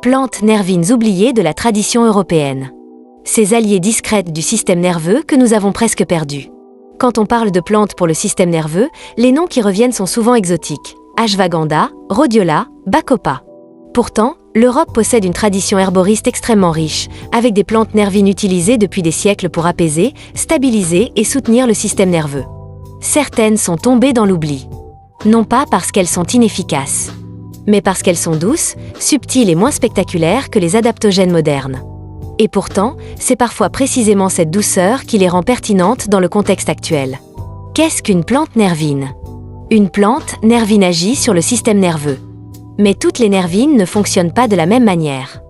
Plantes nervines oubliées de la tradition européenne. Ces alliés discrètes du système nerveux que nous avons presque perdus. Quand on parle de plantes pour le système nerveux, les noms qui reviennent sont souvent exotiques. Ashwagandha, rhodiola, bacopa. Pourtant, l'Europe possède une tradition herboriste extrêmement riche, avec des plantes nervines utilisées depuis des siècles pour apaiser, stabiliser et soutenir le système nerveux. Certaines sont tombées dans l'oubli. Non pas parce qu'elles sont inefficaces, mais parce qu'elles sont douces, subtiles et moins spectaculaires que les adaptogènes modernes. Et pourtant, c'est parfois précisément cette douceur qui les rend pertinentes dans le contexte actuel. Qu'est-ce qu'une plante nervine ? Une plante nervine agit sur le système nerveux. Mais toutes les nervines ne fonctionnent pas de la même manière.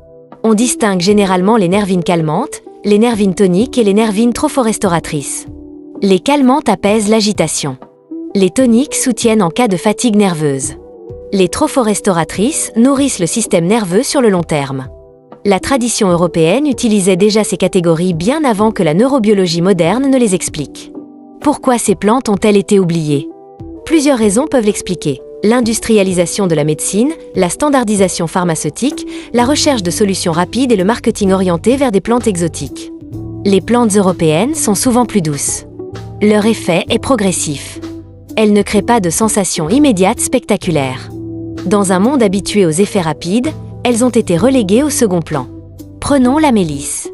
On distingue généralement les nervines calmantes, les nervines toniques et les nervines tropho-restauratrices. Les calmantes apaisent l'agitation. Les toniques soutiennent en cas de fatigue nerveuse. Les tropho-restauratrices nourrissent le système nerveux sur le long terme. La tradition européenne utilisait déjà ces catégories bien avant que la neurobiologie moderne ne les explique. Pourquoi ces plantes ont-elles été oubliées ? Plusieurs raisons peuvent l'expliquer. L'industrialisation de la médecine, la standardisation pharmaceutique, la recherche de solutions rapides et le marketing orienté vers des plantes exotiques. Les plantes européennes sont souvent plus douces. Leur effet est progressif. Elles ne créent pas de sensations immédiates spectaculaires. Dans un monde habitué aux effets rapides, elles ont été reléguées au second plan. Prenons la mélisse.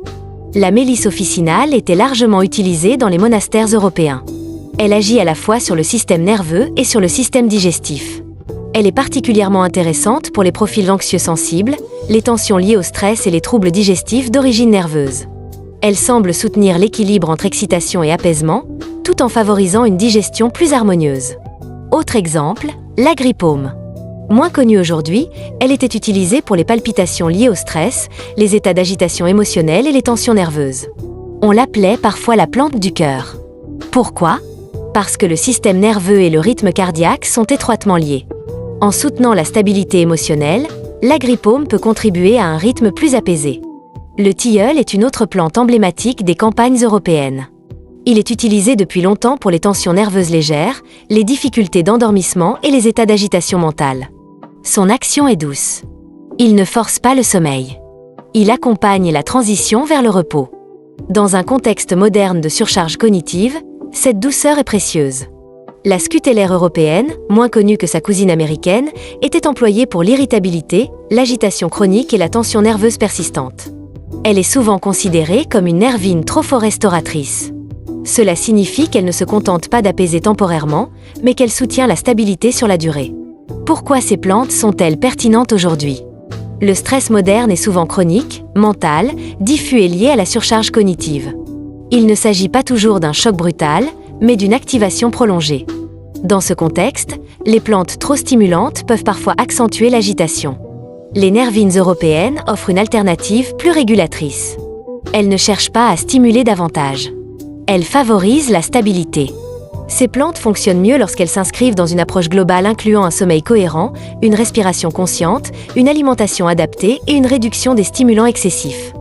La mélisse officinale était largement utilisée dans les monastères européens. Elle agit à la fois sur le système nerveux et sur le système digestif. Elle est particulièrement intéressante pour les profils anxieux sensibles, les tensions liées au stress et les troubles digestifs d'origine nerveuse. Elle semble soutenir l'équilibre entre excitation et apaisement, tout en favorisant une digestion plus harmonieuse. Autre exemple, l'agrippaume. Moins connue aujourd'hui, elle était utilisée pour les palpitations liées au stress, les états d'agitation émotionnelle et les tensions nerveuses. On l'appelait parfois la plante du cœur. Pourquoi ? Parce que le système nerveux et le rythme cardiaque sont étroitement liés. En soutenant la stabilité émotionnelle, l'agrippaume peut contribuer à un rythme plus apaisé. Le tilleul est une autre plante emblématique des campagnes européennes. Il est utilisé depuis longtemps pour les tensions nerveuses légères, les difficultés d'endormissement et les états d'agitation mentale. Son action est douce. Il ne force pas le sommeil. Il accompagne la transition vers le repos. Dans un contexte moderne de surcharge cognitive, cette douceur est précieuse. La scutellaire européenne, moins connue que sa cousine américaine, était employée pour l'irritabilité, l'agitation chronique et la tension nerveuse persistante. Elle est souvent considérée comme une nervine tropho-restauratrice. Cela signifie qu'elle ne se contente pas d'apaiser temporairement, mais qu'elle soutient la stabilité sur la durée. Pourquoi ces plantes sont-elles pertinentes aujourd'hui ? Le stress moderne est souvent chronique, mental, diffus et lié à la surcharge cognitive. Il ne s'agit pas toujours d'un choc brutal, mais d'une activation prolongée. Dans ce contexte, les plantes trop stimulantes peuvent parfois accentuer l'agitation. Les nervines européennes offrent une alternative plus régulatrice. Elles ne cherchent pas à stimuler davantage. Elles favorisent la stabilité. Ces plantes fonctionnent mieux lorsqu'elles s'inscrivent dans une approche globale incluant un sommeil cohérent, une respiration consciente, une alimentation adaptée et une réduction des stimulants excessifs.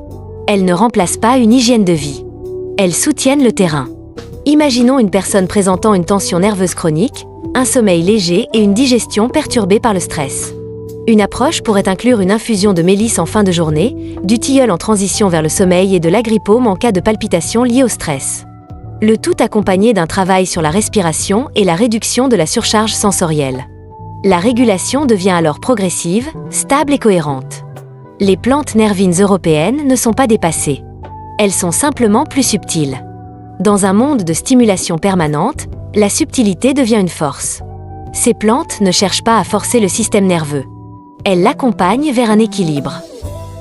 Elles ne remplacent pas une hygiène de vie. Elles soutiennent le terrain. Imaginons une personne présentant une tension nerveuse chronique, un sommeil léger et une digestion perturbée par le stress. Une approche pourrait inclure une infusion de mélisse en fin de journée, du tilleul en transition vers le sommeil et de l'agrippaume en cas de palpitations liées au stress. Le tout accompagné d'un travail sur la respiration et la réduction de la surcharge sensorielle. La régulation devient alors progressive, stable et cohérente. Les plantes nervines européennes ne sont pas dépassées. Elles sont simplement plus subtiles. Dans un monde de stimulation permanente, la subtilité devient une force. Ces plantes ne cherchent pas à forcer le système nerveux. Elles l'accompagnent vers un équilibre.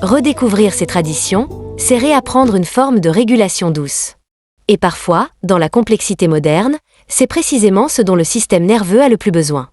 Redécouvrir ces traditions, c'est réapprendre une forme de régulation douce. Et parfois, dans la complexité moderne, c'est précisément ce dont le système nerveux a le plus besoin.